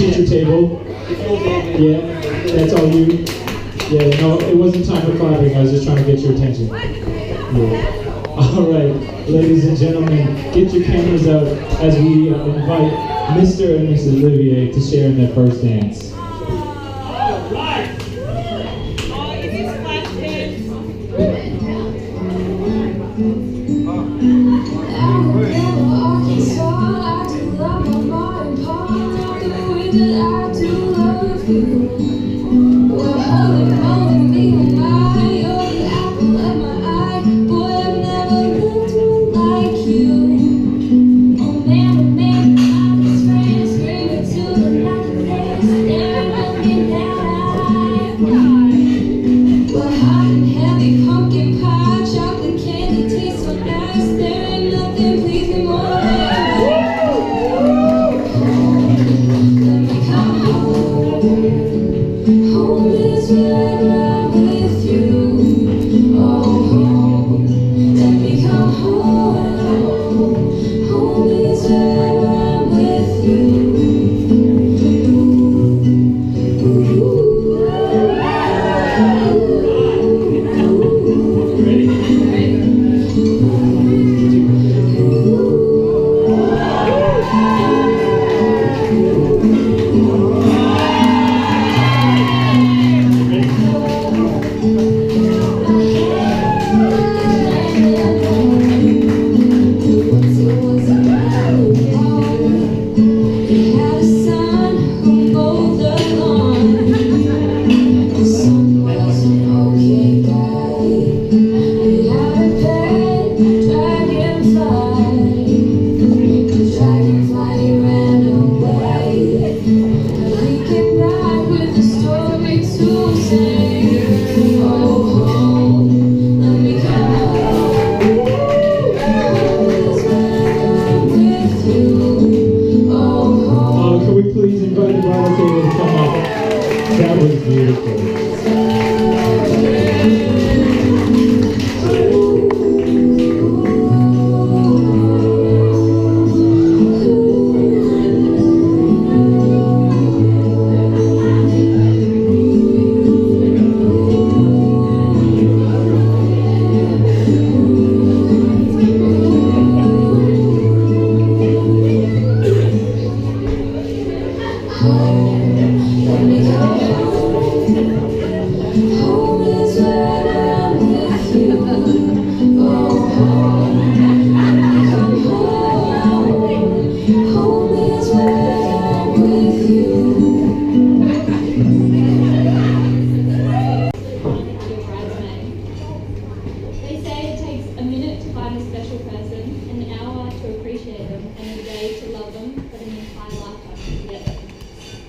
at your table. Yeah, that's all you. Yeah, no, it wasn't time for clapping. I was just trying to get your attention. Yeah. All right, ladies and gentlemen, get your cameras out as we invite Mr. and Mrs. Olivier to share in their first dance.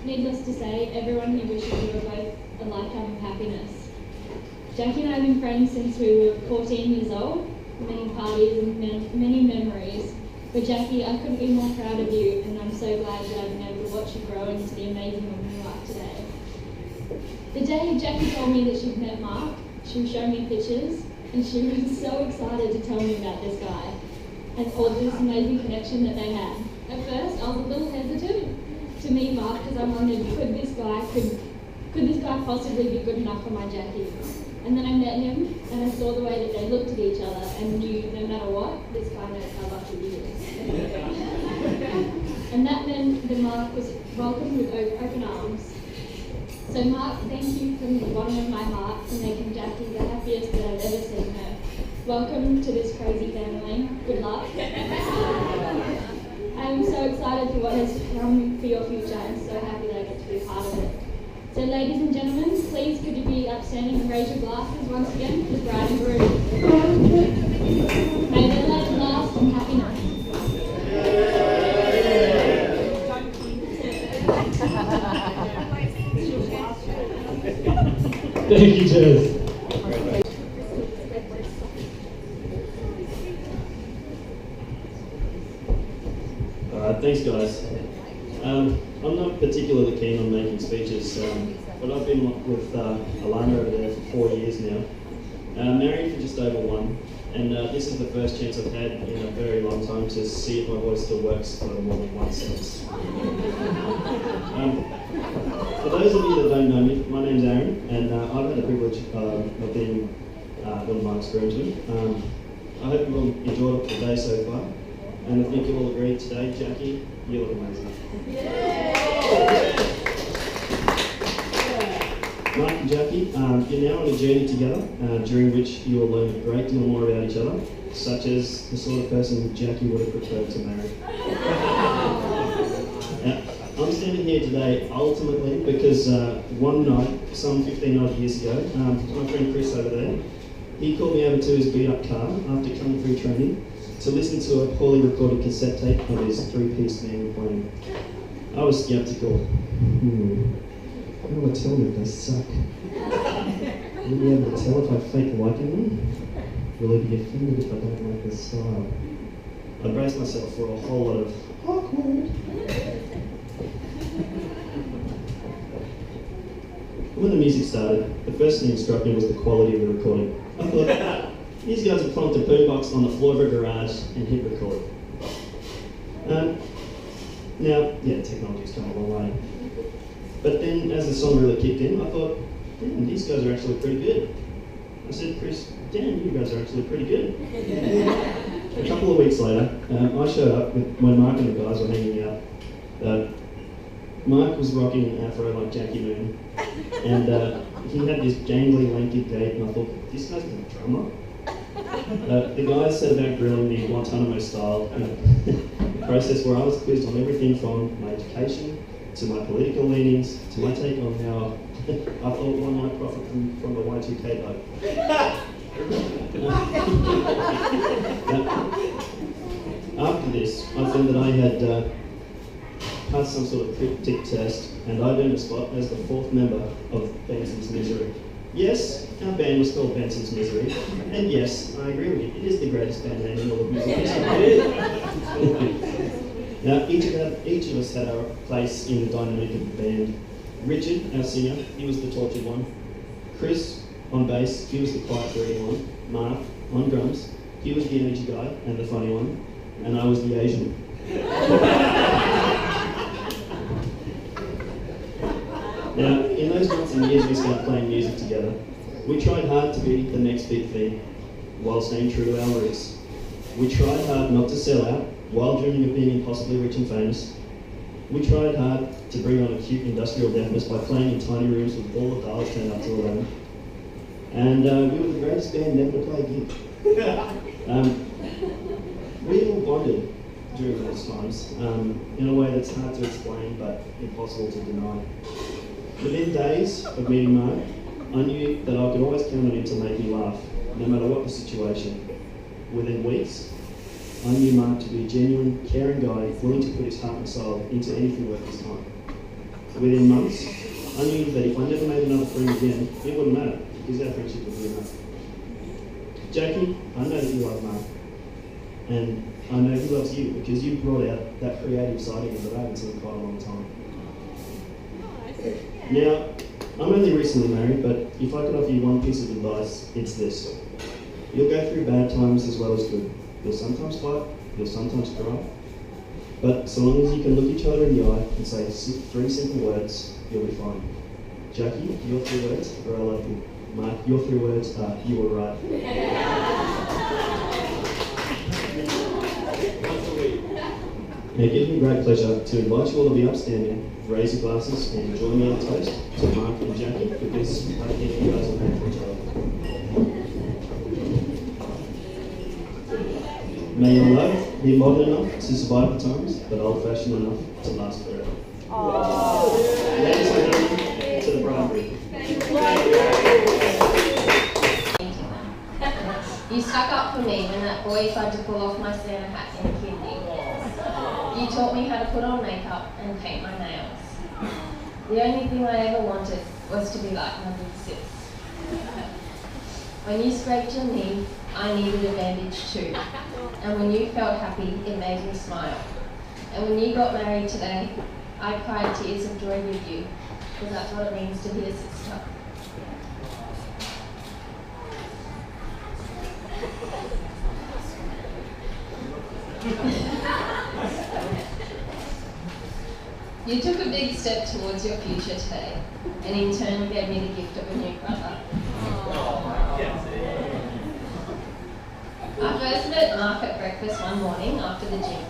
Needless to say, everyone here wishes you both a lifetime of happiness. Jackie and I have been friends since we were 14 years old, many parties and many memories. But Jackie, I couldn't be more proud of you, and I'm so glad that I've been able to watch you grow into the amazing woman you are today. The day Jackie told me that she'd met Mark, she was showing me pictures, and she was so excited to tell me about this guy and all this amazing connection that they had. At first, I was a little hesitant to meet Mark because I wondered, could this guy possibly be good enough for my Jackie? And then I met him, and I saw the way that they looked at each other and knew no matter what, this guy knows how lucky he is. And that meant that Mark was welcomed with open arms. So Mark, thank you from the bottom of my heart for making Jackie the happiest that I've ever seen her. Welcome to this crazy family. Good luck. I'm so excited for what has come for your future. I'm so happy that I get to be part of it. So ladies and gentlemen, please could you be upstanding and raise your glasses once again for the bride and groom. May their life last in happiness. Thank you, Jez. Thanks, guys. I'm not particularly keen on making speeches, but I've been with Alana over there for 4 years now. Married for just over 1, and this is the first chance I've had in a very long time to see if my voice still works for more than 1 sentence. I've had the privilege of being one of Mark's groomsmen. I hope you all enjoyed the day so far. And I think you all agree today, Jackie, you look amazing. Mark and Jackie, you're now on a journey together, during which you will learn a great deal more about each other, such as the sort of person Jackie would have preferred to marry. I'm standing here today ultimately because one night, some 15 odd years ago, my friend Chris over there, he called me over to his beat up car after coming through training to listen to a poorly recorded cassette tape of his three-piece band playing. I was sceptical. How do I tell them if they suck? Will you be able to tell if I fake liking them? Will he be offended if I don't like their style? I braced myself for a whole lot of awkward. When the music started, the first thing that struck me was the quality of the recording. I thought, these guys have plonked a boombox on the floor of a garage and hit record. Now, yeah, technology's come a long way. But then, as the song really kicked in, I thought, damn, these guys are actually pretty good. I said, Chris, damn, you guys are actually pretty good. A couple of weeks later, I showed up when Mark and the guys were hanging out. Mark was rocking an afro like Jackie Moon, and he had this jangly, lanky gait, and I thought, this guy's been a drummer. The guys set about grilling me Guantanamo style, a process where I was quizzed on everything from my education, to my political leanings, to my take on how I thought one might profit from the Y2K bug. After this, I found that I had passed some sort of cryptic test, and I'd earned a spot as the fourth member of Benson's Misery. Yes, our band was called Benson's Misery, and yes, I agree with you, it is the greatest band name in all of music history. Now, each of us had our place in the dynamic of the band. Richard, our singer, he was the tortured one. Chris, on bass, he was the quiet, dirty one. Mark, on drums, he was the energy guy and the funny one. And I was the Asian. Now, in those months and years we spent playing music together, we tried hard to be the next big thing, while staying true to our roots. We tried hard not to sell out, while dreaming of being impossibly rich and famous. We tried hard to bring on acute industrial deafness by playing in tiny rooms with all the dials turned up to 11. And we were the greatest band never to play a gig. We all bonded during those times in a way that's hard to explain but impossible to deny. Within days of meeting Mark, I knew that I could always count on him to make me laugh, no matter what the situation. Within weeks, I knew Mark to be a genuine, caring guy, willing to put his heart and soul into anything worth his time. Within months, I knew that if I never made another friend again, it wouldn't matter, because our friendship would be enough. Jackie, I know that you love Mark, and I know he loves you, because you brought out that creative side of him that I haven't seen in quite a long time. Now, I'm only recently married, but if I could offer you one piece of advice, it's this. You'll go through bad times as well as good. You'll sometimes fight, you'll sometimes cry, but so long as you can look each other in the eye and say three simple words, you'll be fine. Jackie, your 3 words are I love you. Mark, your 3 words are you were right. Now, it gives me great pleasure to invite you all to be upstanding, raise your glasses, and join me in a toast to Mark and Jackie, because I think you guys are made for each other. May your love be modern enough to survive the times, but old-fashioned enough to last forever. Ladies and gentlemen, to the bridegroom. You stuck up for me when that boy tried to pull off my Santa hat in kindy. You taught me how to put on makeup and paint my nails. The only thing I ever wanted was to be like my big sis. When you scraped your knee, I needed a bandage too. And when you felt happy, it made me smile. And when you got married today, I cried tears of joy with you, because that's what it means to be a sister. You took a big step towards your future today, and in turn gave me the gift of a new brother. I first met Mark at breakfast one morning after the gym.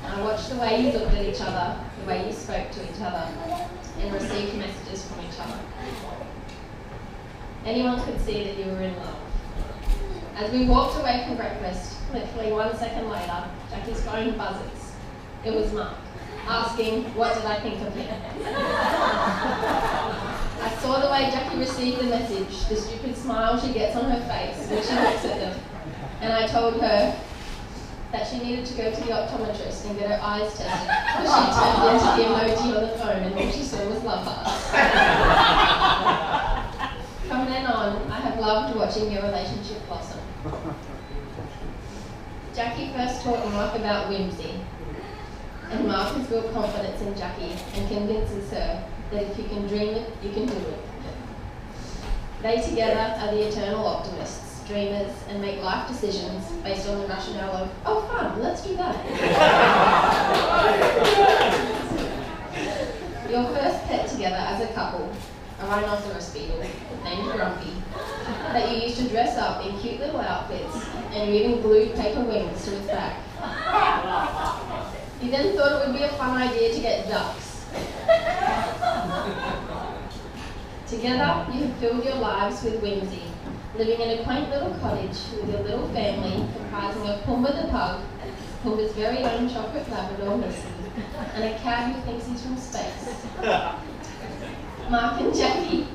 I watched the way you looked at each other, the way you spoke to each other, and received messages from each other. Anyone could see that you were in love. As we walked away from breakfast, literally 1 second later, Jackie's phone buzzes. It was Mark, asking, what did I think of him? I saw the way Jackie received the message, the stupid smile she gets on her face when she looks at them, and I told her that she needed to go to the optometrist and get her eyes tested, because she turned into the emoji on the phone and all she saw was love hearts. From then on, I have loved watching your relationship blossom. Jackie first taught Mark about whimsy, and Mark has built confidence in Jackie and convinces her that if you can dream it, you can do it. They together are the eternal optimists, dreamers, and make life decisions based on the rationale of, oh fun, let's do that. Your first pet together as a couple, a rhinoceros beetle named Grumpy, that you used to dress up in cute little outfits, and you even glued paper wings to its back. You then thought it would be a fun idea to get ducks. Together, you have filled your lives with whimsy, living in a quaint little cottage with your little family comprising of Pumbaa the pug, Pumbaa's very own chocolate Labrador Missy, and a cat who thinks he's from space. Mark and Jackie,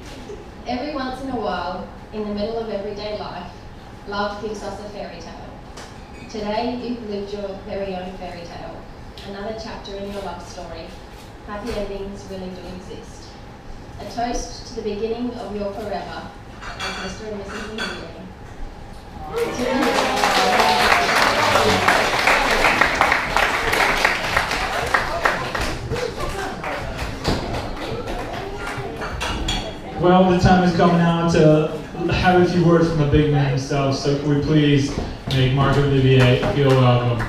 every once in a while, in the middle of everyday life, love gives us a fairy tale. Today, you've lived your very own fairy tale, another chapter in your love story. Happy endings really do exist. A toast to the beginning of your forever, as Mr. and Mrs. Emilio. Well, the time has come now to have a few words from the big man himself, so can we please make Marc and Olivier feel welcome.